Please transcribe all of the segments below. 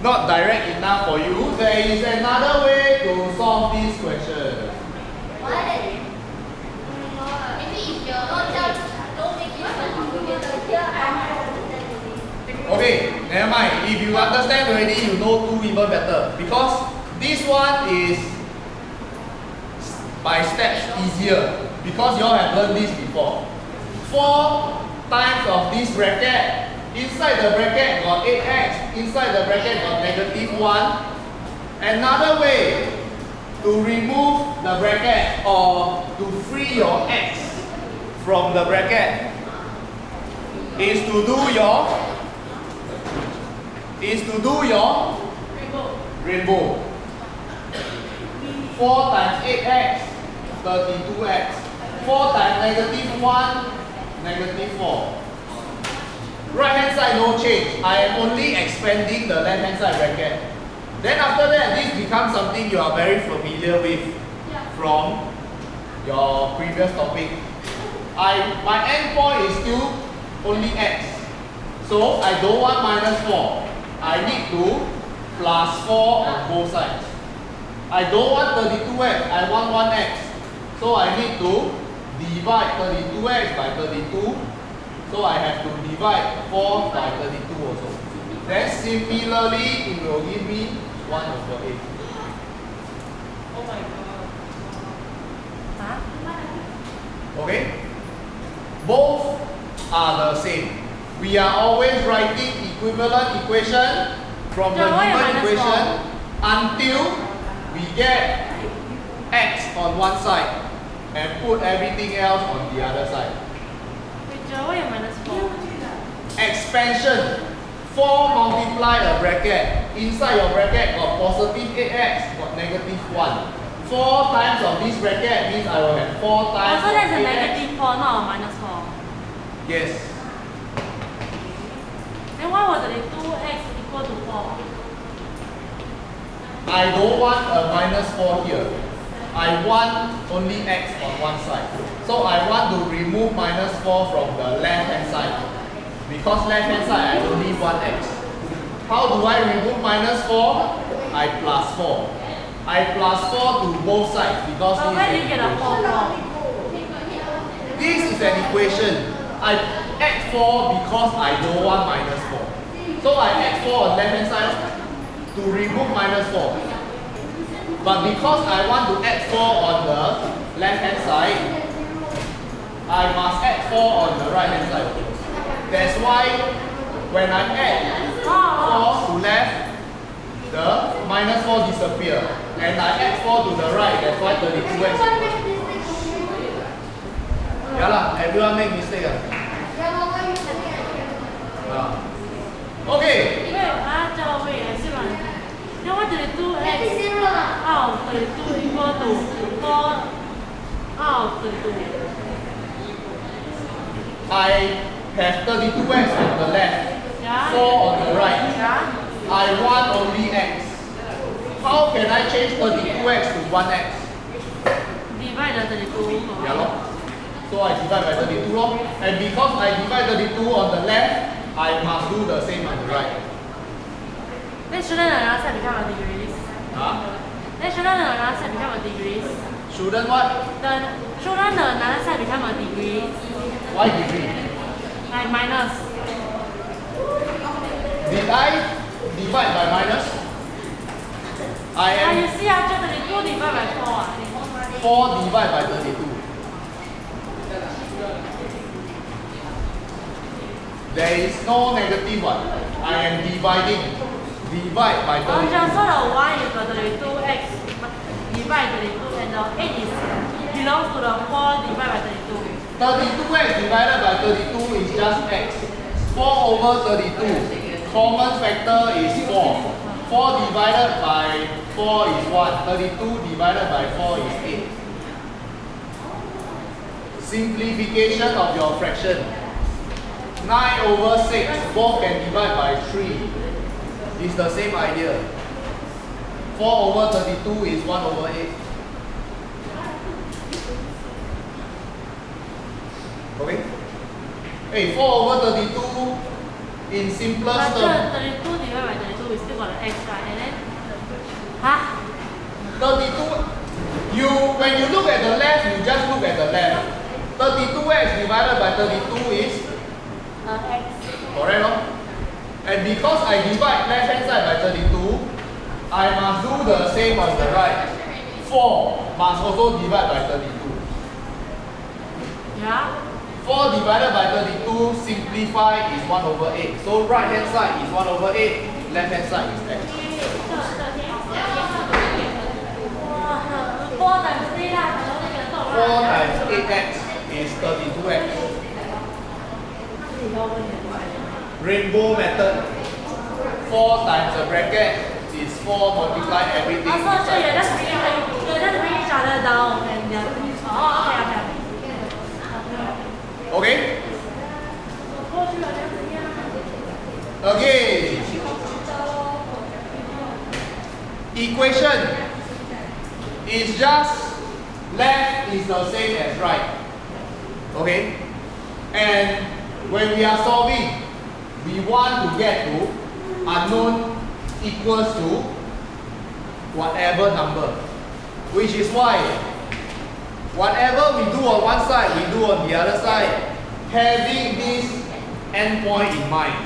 not direct enough for you, there is another way to solve this question. Why? Maybe if you're don't make it Okay, never mind. If you understand already, you know 2 even better. Because this one is by steps easier. Because you all have learned this before. 4 times of this bracket. Inside the bracket got 8x. Inside the bracket got -1. Another way to remove the bracket or to free your x from the bracket is to do your rainbow. 4 times 8x, 32x. 4 times -1, -4. Right hand side no change. I am only expanding the left hand side bracket. Then after that, this becomes something you are very familiar with from your previous topic. My end point is still only x. So I don't want -4. I need to +4 on both sides. I don't want 32x, I want 1x. So I need to divide 32x by 32. So I have to divide 4 by 32 also. Then similarly, it will give me 1/8. Oh my god. Huh? Okay? Both are the same. We are always writing equivalent equation from the given equation until we get x on one side and put everything else on the other side. Why are -4? Expansion. 4 multiply a bracket. Inside your bracket got +8x, got -1. 4 times of this bracket means I will have 4 times. So that's a -4, not a -4. Yes. Then why was the 2x equal to 4? I don't want a -4 here. I want only x on one side. So I want to remove -4 from the left hand side. Because left hand side I only want x. How do I remove -4? I +4. I +4 to both sides because But where do you get a 4 from? This is an equation. I add 4 because I don't want -4. So I add 4 on left hand side to remove -4. But because I want to add 4 on the left hand side, I must add 4 on the right hand side. That's why when I add 4 to left, the -4 disappear. And I add 4 to the right, that's why 32x. Yeah lah, everyone make mistake. Okay. Then what did the 2x out of 32 equal to 4 out of 32? I have 32x on the left, 4 on the right. I want only x. How can I change 32x to 1x? Divide the 32. Yeah, lor. So I divide by 32 lor. And because I divide 32 on the left, I must do the same on the right. Then shouldn't another side become a degrees? Huh? Then shouldn't another side become a degrees? Shouldn't what? Shouldn't another side become a degrees? Why degree? Like minus. Did I divide by minus? I am You see after 32 divided by 4. 4 divided by 32. There is no negative one. I am dividing. Divide by 32. So the 1 is the 32x divide 32 and the 8 is belongs to the 4 divided by 32. 32x divided by 32 is just x. 4 over 32. Common factor is 4. 4 divided by 4 is 1. 32 divided by 4 is 8. Simplification of your fraction. 9 over 6. Both can divide by 3. It's the same idea. 4 over 32 is 1 over 8. Okay? Hey, 4 over 32 in simplest term. 32 divided by 32 32, we still got the x, right? And then, huh? 32, when you look at the left, you just look at the left. 32x divided by 32 is? X. Correct, no? And because I divide left hand side by 32, I must do the same on the right. 4 must also divide by 32. Yeah. 4 divided by 32 simplify is 1 over 8. So right hand side is 1 over 8, left hand side is x. 4 times 3 lah. 4 times 8x is 32x. Rainbow method. 4 times a bracket is 4 multiply everything inside. So you're just bring each other down and they're okay. Okay. Equation is just left is the same as right. Okay? And when we are solving, we want to get to unknown equals to whatever number. Which is why whatever we do on one side, we do on the other side, having this endpoint in mind.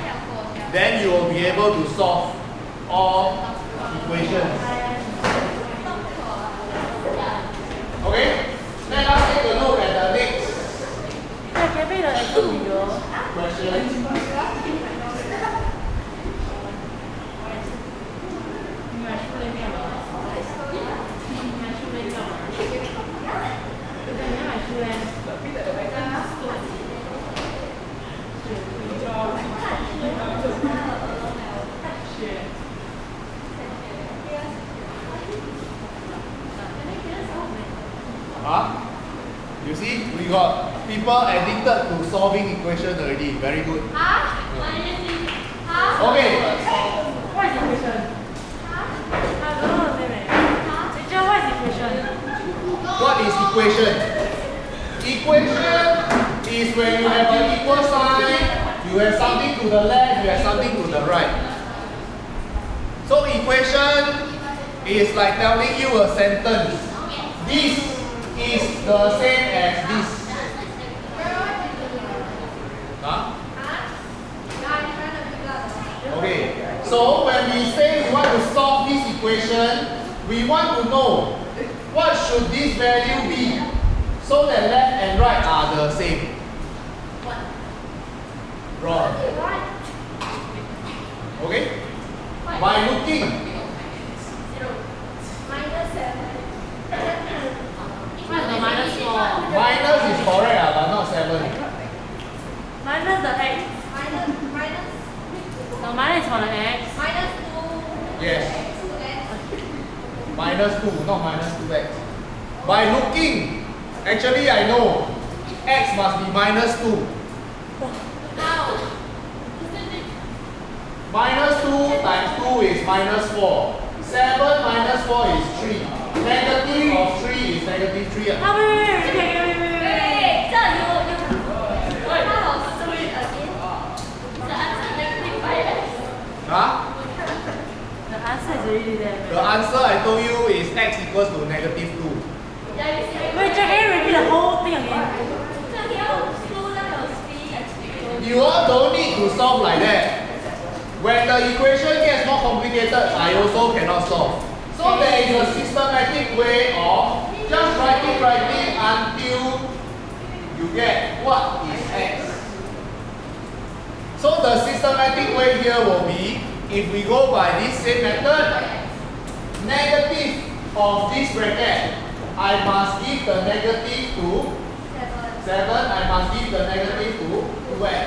Then you will be able to solve all equations. Okay? Let us take a look at the next question. You see, we got people addicted to solving equation already. Very good. Okay. What is equation? I don't know the name. Teacher, what is equation? What is equation? Equation is when you have an equal sign, you have something to the left, you have something to the right. So equation is like telling you a sentence. This is the same as this. Huh? Okay. So when we say we want to solve this equation, we want to know what should this value be so that left and right are the same. Wrong. Okay? By looking. What's the minus 4? Minus is correct, but not 7. Minus the x. The minus for the x. Yes. Minus 2, not minus 2x. By looking, actually I know x must be minus 2. Minus 2 times 2 is minus 4. 7 minus 4 is 3. Negative of 3 is negative 3. Wait. Huh? The answer is already there. The answer I told you is x equals to negative 2. Wait, can you repeat the whole thing again? You all don't need to solve like that. When the equation gets more complicated, I also cannot solve. So there is a systematic way of just writing until you get what is x. So the systematic way here will be, if we go by this same method, negative of this bracket, I must give the negative to 7, I must give the negative to 2x.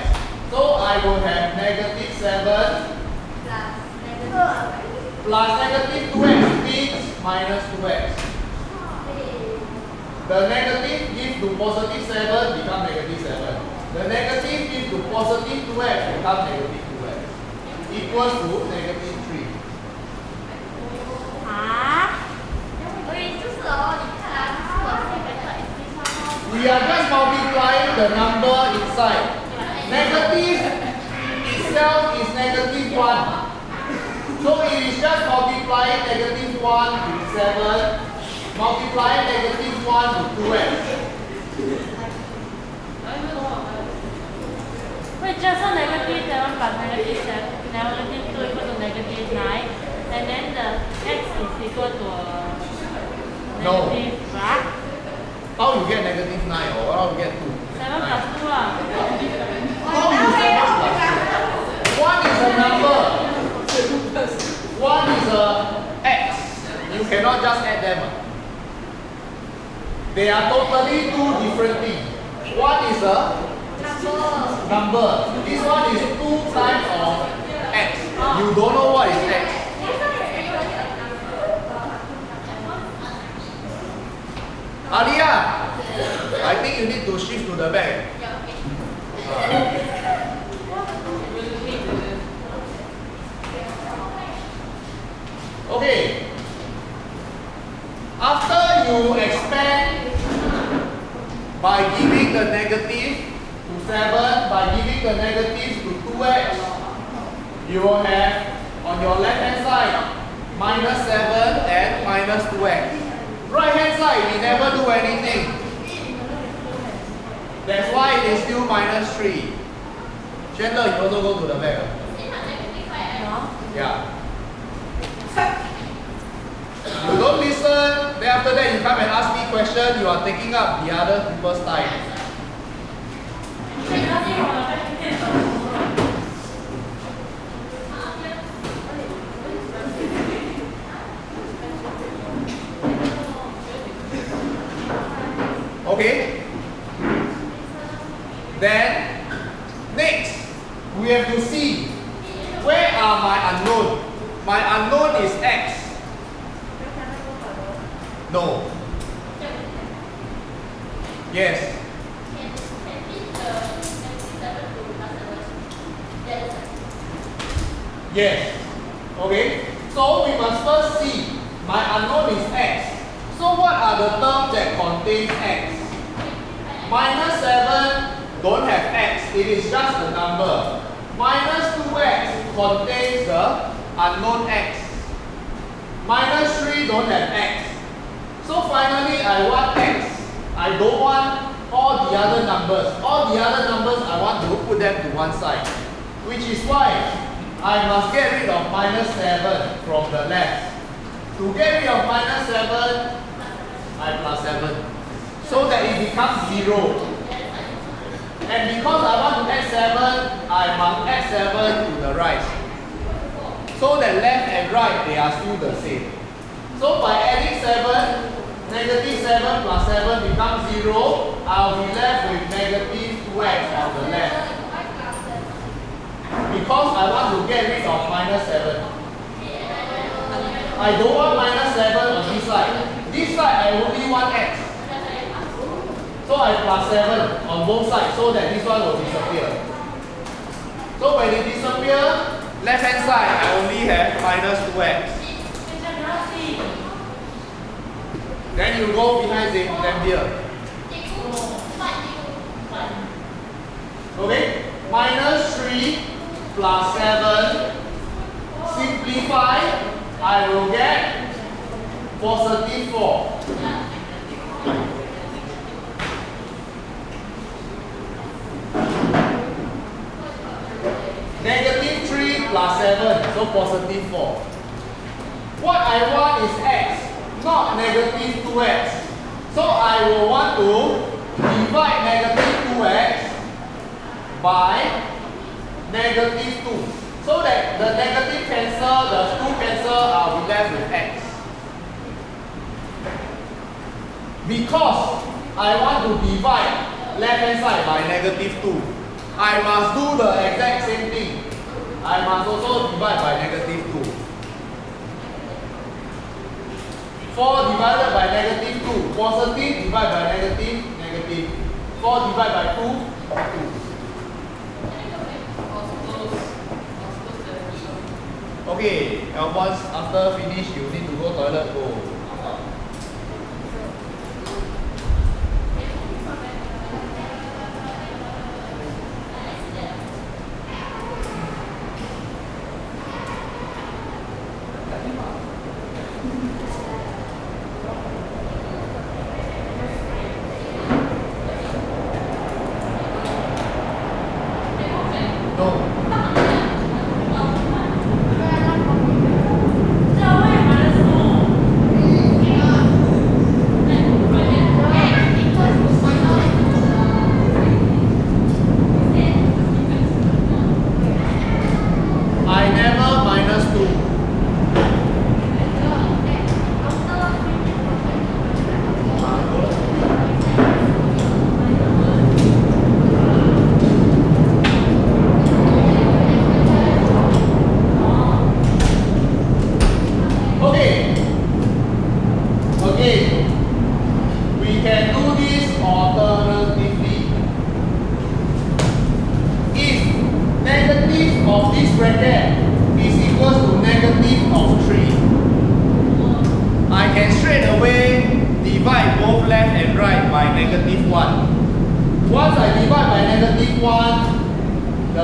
So I will have negative 7 plus negative 2x means minus 2x. The negative give to positive 7 become negative 7. The negative give to positive 2x become negative 2x. Equals to negative 3. We are just multiplying the number inside. Negative itself is negative 1. So just multiplying negative 1 with 7, multiplying negative 1 with 2x. Wait, just so negative 7 plus negative 7, negative 2 equal to negative 9, and then the x is equal to negative, right? How you get negative 9 or how you get 2? 7 plus 2 lah. How you 7 plus 2? 1 is a number. 1 is a x. You cannot just add them. They are totally two different things. 1 is a number. This one is 2 times of x. You don't know what is x. Alia, I think you need to shift to the back. Okay. After you expand by giving the negative to 7, by giving the negative to 2x, you will have on your left hand side minus 7 and minus 2x. Right hand side, we never do anything. That's why it is still minus 3. Chandler, you also go to the back. Yeah. You don't listen, then after that you come and ask me question, you are taking up the other people's time. Okay? Then, next, we have to see where are my unknown. My unknown is x. No. Yes. Yes. Okay. So we must first see my unknown is x. So what are the terms that contain x? Minus 7 don't have x. It is just a number. Minus 2x contains the unknown x. Minus 3 don't have x. So finally I want x. I don't want all the other numbers. All the other numbers I want to put them to one side. Which is why I must get rid of minus 7 from the left. To get rid of minus 7, I plus 7. So that it becomes 0. And because I want to add 7, I must add 7 to the right. So that left and right, they are still the same. So by adding 7, negative 7 plus 7 becomes 0. I'll be left with negative 2x on the left. Because I want to get rid of minus 7. I don't want minus 7 on this side. This side I only want x. So I plus 7 on both sides so that this one will disappear. So when it disappears, left hand side I only have minus 2x. Then you go behind them here. Okay? Minus 3 plus 7. Simplify, I will get positive 4. Negative 3 plus 7, so positive 4. What I want is x, not negative 2x. So I will want to divide negative 2x by negative 2. So that the negative cancel, the 2 cancel, I'll be left with x. Because I want to divide left hand side by negative 2, I must do the exact same thing. I must also divide by negative 2. 4 divided by negative 2. Positive divided by negative, negative. 4 divided by 2, 2. Okay, and once after finish, you need to go toilet, go.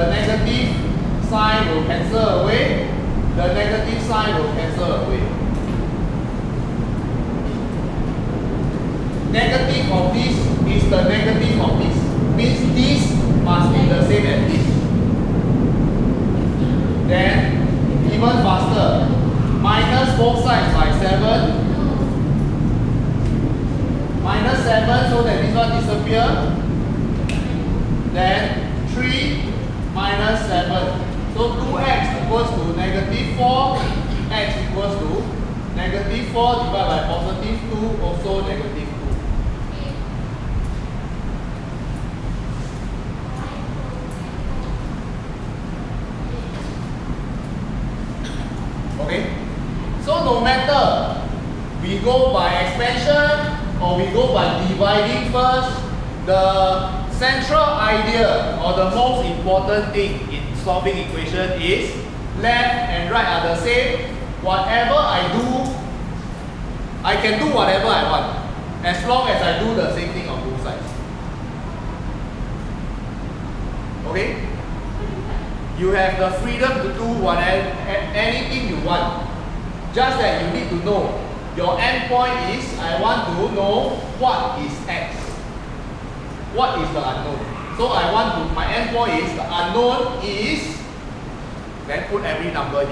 the negative sign will cancel away, the negative sign will cancel away. Negative of this is the negative of this. Means this must be the same as this. Then, even faster, minus both sides by 7. Minus 7, so that this one disappear. Then 3 minus 7. So 2x equals to negative 4. X equals to negative 4 divided by positive 2, also negative 2. Okay? So no matter we go by expansion or we go by dividing first, the central idea or the most important thing in solving equation is left and right are the same. Whatever I do, I can do whatever I want as long as I do the same thing on both sides. Okay? You have the freedom to do whatever, anything you want. Just that you need to know. Your end point is, I want to know what is x. What is the unknown? So I want to, my end point is, the unknown is, then put every number here.